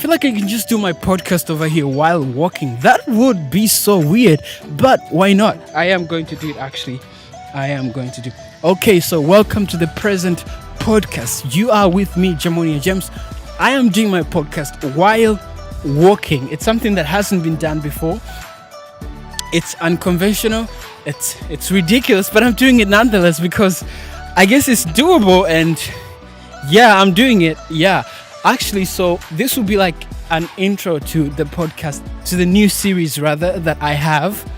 feel like I can just do my podcast over here while walking. That would be so weird, but why not? I am going to do it actually. Okay, so welcome to the present podcast. You are with me, Jamonia James. I am doing my podcast while walking. It's something that hasn't been done before. It's unconventional. It's ridiculous, but I'm doing it nonetheless because I guess it's doable, and yeah, I'm doing it. Yeah. Actually, so this will be like an intro to the podcast, to the new series rather, that I have.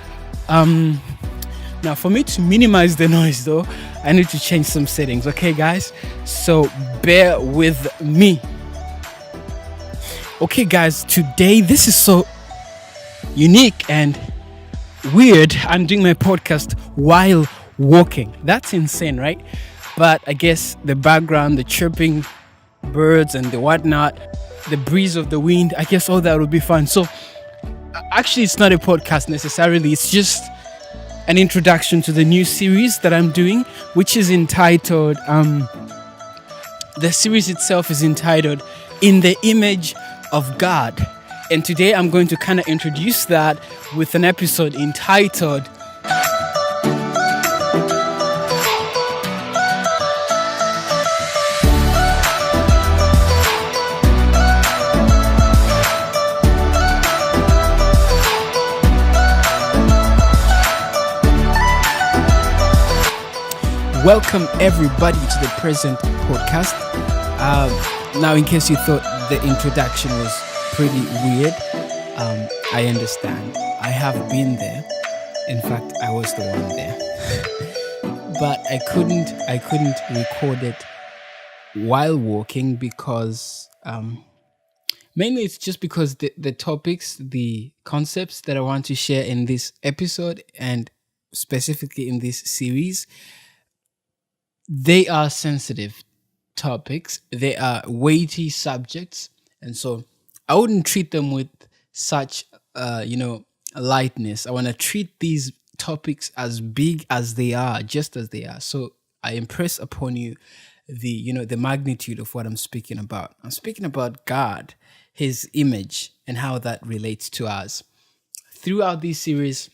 Now, for me to minimize the noise though, I need to change some settings. Okay, guys? So bear with me. Okay, guys, today this is so unique and weird. I'm doing my podcast while walking. That's insane, right? But I guess the background, the chirping birds and the whatnot, the breeze of the wind, I guess all that will be fun. So actually, it's not a podcast necessarily. It's just an introduction to the new series that I'm doing, which is entitled, the series itself is entitled In the Image of God. And today I'm going to kind of introduce that with an episode entitled Welcome everybody to the present podcast. Now, in case you thought the introduction was pretty weird, I understand. I have been there. In fact, I was the one there. But I couldn't record it while walking because mainly it's just because the topics, the concepts that I want to share in this episode and specifically in this series, they are sensitive topics. They are weighty subjects. And so I wouldn't treat them with such, lightness. I want to treat these topics as big as they are, just as they are. So I impress upon you the magnitude of what I'm speaking about. I'm speaking about God, His image, and how that relates to us. Throughout this series,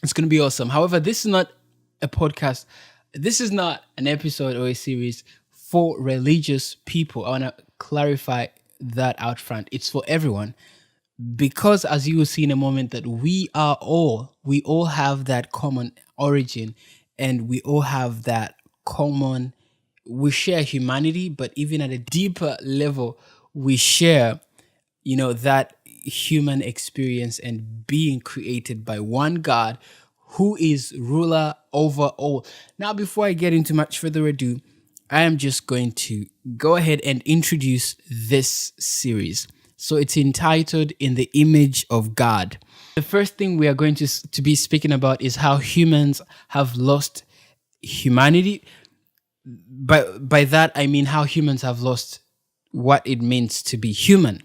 it's going to be awesome. However, this is not a podcast. This is not an episode or a series for religious people. I want to clarify that out front. It's for everyone because, as you will see in a moment, that we all have that common origin, and we all have that common, we share humanity, but even at a deeper level, we share, that human experience and being created by one God who is ruler over all. Now, before I get into much further ado, I am just going to go ahead and introduce this series. So it's entitled In the Image of God. The first thing we are going to be speaking about is how humans have lost humanity. By that, I mean how humans have lost what it means to be human.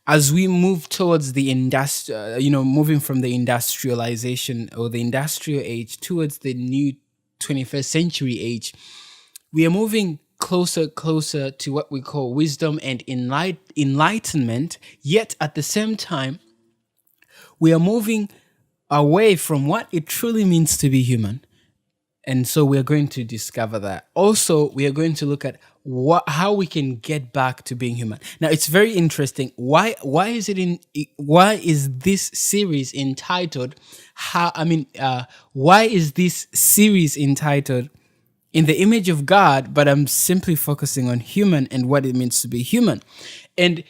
As we move towards the moving from the industrialization or the industrial age towards the new 21st century age, we are moving closer to what we call wisdom and enlightenment. Yet at the same time, we are moving away from what it truly means to be human. And so we are going to discover that. Also, we are going to look at how we can get back to being human. Now, it's very interesting. Why is this series entitled In the Image of God, but I'm simply focusing on human and what it means to be human. And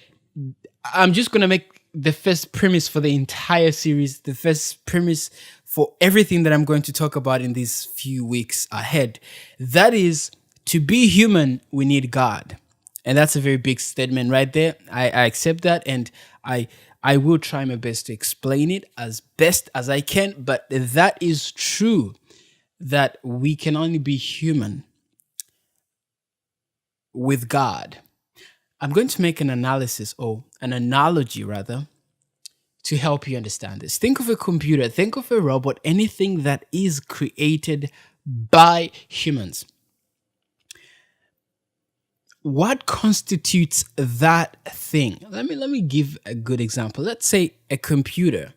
I'm just going to make the first premise for the entire series, the first premise for everything that I'm going to talk about in these few weeks ahead. That is, to be human, we need God. And that's a very big statement right there. I accept that, and I will try my best to explain it as best as I can. But that is true, that we can only be human with God. I'm going to make an analogy rather, to help you understand this. Think of a computer, think of a robot, anything that is created by humans. what constitutes that thing? Let me give a good example. Let's say a computer,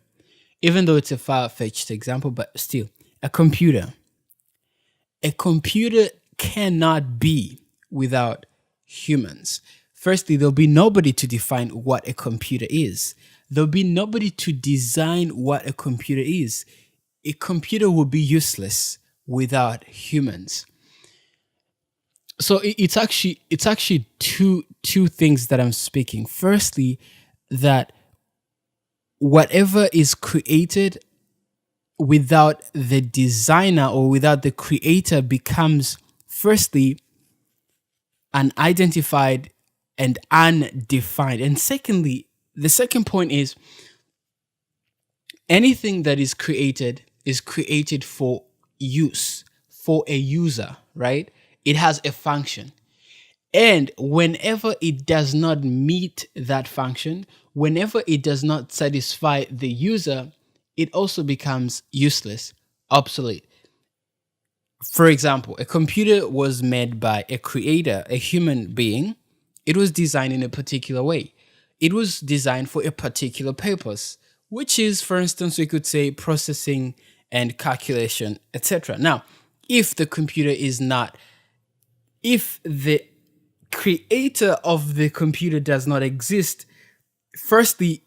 even though it's a far-fetched example, but still, a computer. A computer cannot be without humans. Firstly, there'll be nobody to define what a computer is. There'll be nobody to design what a computer is. A computer will be useless without humans. So it's actually two things that I'm speaking. Firstly, that whatever is created without the designer or without the creator becomes, firstly, unidentified and undefined. And secondly, the second point is anything that is created for use, for a user, right? It has a function. And whenever it does not meet that function, whenever it does not satisfy the user, it also becomes useless, obsolete. For example, a computer was made by a creator, a human being. It was designed in a particular way. It was designed for a particular purpose, which is, for instance, we could say processing and calculation, etc. Now, if the creator of the computer does not exist, firstly,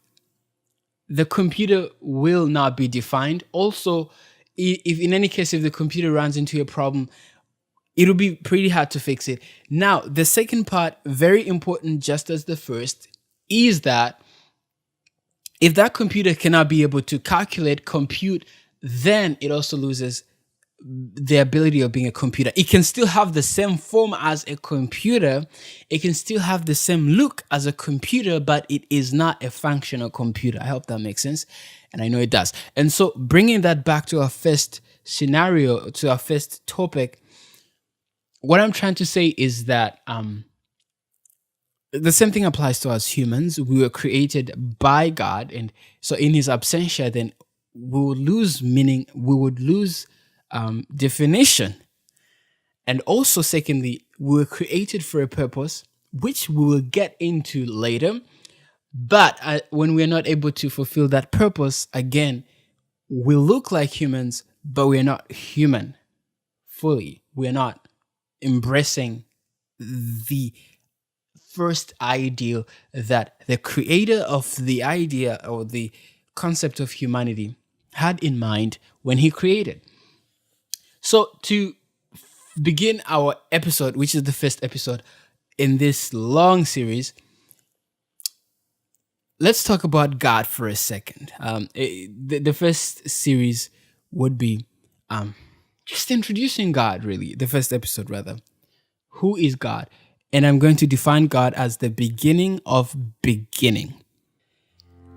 the computer will not be defined. Also, if in any case, if the computer runs into a problem, it'll be pretty hard to fix it. Now, the second part, very important, just as the first, is that if that computer cannot be able to calculate, compute, then it also loses the ability of being a computer. It can still have the same form as a computer. It can still have the same look as a computer, but it is not a functional computer. I hope that makes sense. And I know it does. And so bringing that back to our first scenario, to our first topic, what I'm trying to say is that the same thing applies to us humans. We were created by God. And so in his absentia, then we would lose meaning. We would lose definition. And also, secondly, we were created for a purpose, which we will get into later. But when we're not able to fulfill that purpose, again, we look like humans, but we're not human fully. We're not embracing the first ideal that the creator of the idea or the concept of humanity had in mind when he created. So to begin our episode, which is the first episode in this long series, let's talk about God for a second. The first series would be just introducing God, really. The first episode, rather. Who is God? And I'm going to define God as the beginning of beginning.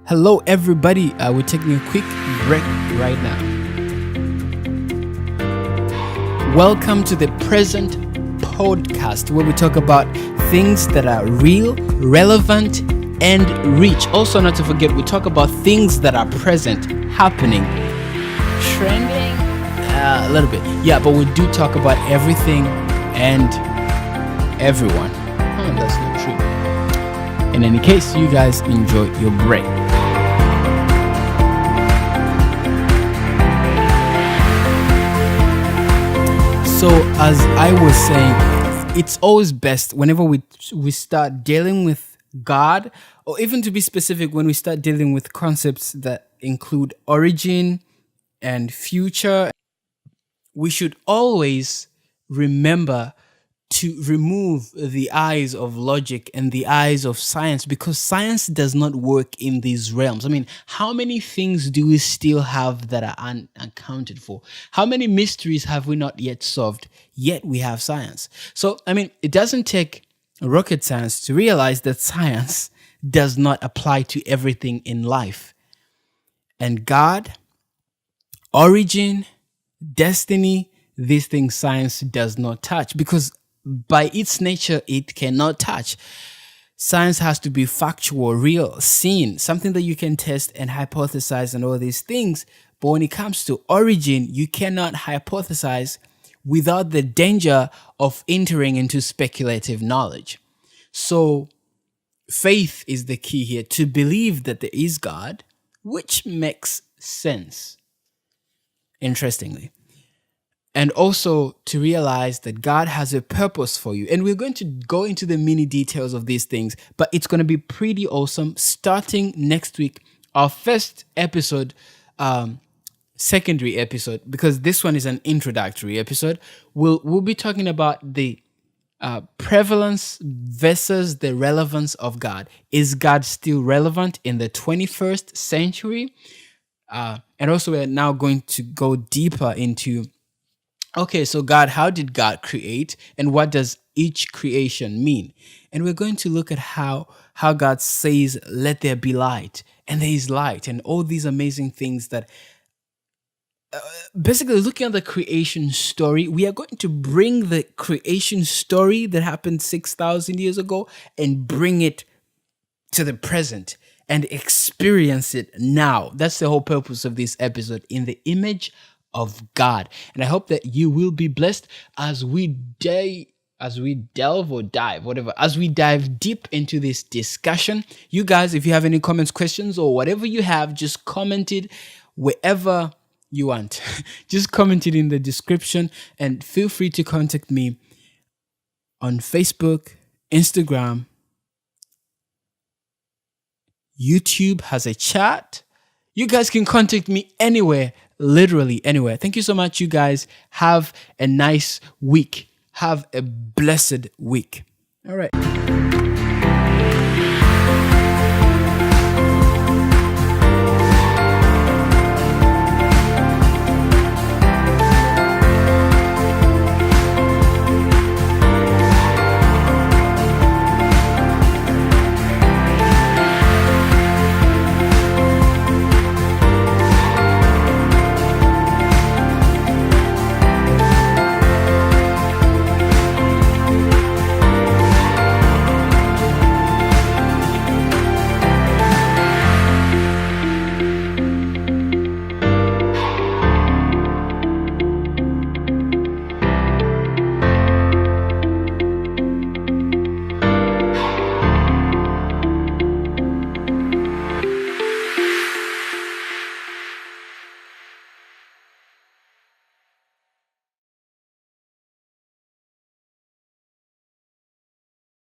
Hello, everybody. We're taking a quick break right now. Welcome to the present podcast, where we talk about things that are real, relevant, and rich. Also, not to forget, we talk about things that are present, happening, trending, a little bit. Yeah, but we do talk about everything and everyone. That's not true. In any case, you guys enjoy your break. So, as I was saying, it's always best whenever we start dealing with God, or even to be specific, when we start dealing with concepts that include origin and future, we should always remember to remove the eyes of logic and the eyes of science, because science does not work in these realms. I mean, how many things do we still have that are unaccounted for? How many mysteries have we not yet solved? Yet we have science. So, I mean, it doesn't take rocket science to realize that science does not apply to everything in life. And God, origin, destiny, these things science does not touch, because by its nature, it cannot touch. Science has to be factual, real, seen, something that you can test and hypothesize and all these things. But when it comes to origin, you cannot hypothesize without the danger of entering into speculative knowledge. So faith is the key here, to believe that there is God, which makes sense, interestingly. And also to realize that God has a purpose for you. And we're going to go into the mini details of these things, but it's going to be pretty awesome. Starting next week, our first episode, secondary episode, because this one is an introductory episode, we'll be talking about the prevalence versus the relevance of God. Is God still relevant in the 21st century? And also, we're now going to go deeper into, okay, so God, how did God create, and what does each creation mean? And we're going to look at how God says, "Let there be light," and there is light, and all these amazing things that basically, looking at the creation story, we are going to bring the creation story that happened 6,000 years ago and bring it to the present and experience it now. That's the whole purpose of this episode, in the image of God. And I hope that you will be blessed as we delve or dive, whatever, as we dive deep into this discussion. You guys, if you have any comments, questions, or whatever you have, just comment it wherever you want. Just comment it in the description, and feel free to contact me on Facebook, Instagram. YouTube has a chat. You guys can contact me anywhere, literally anywhere. Thank you so much, you guys. Have a nice week. Have a blessed week. All right.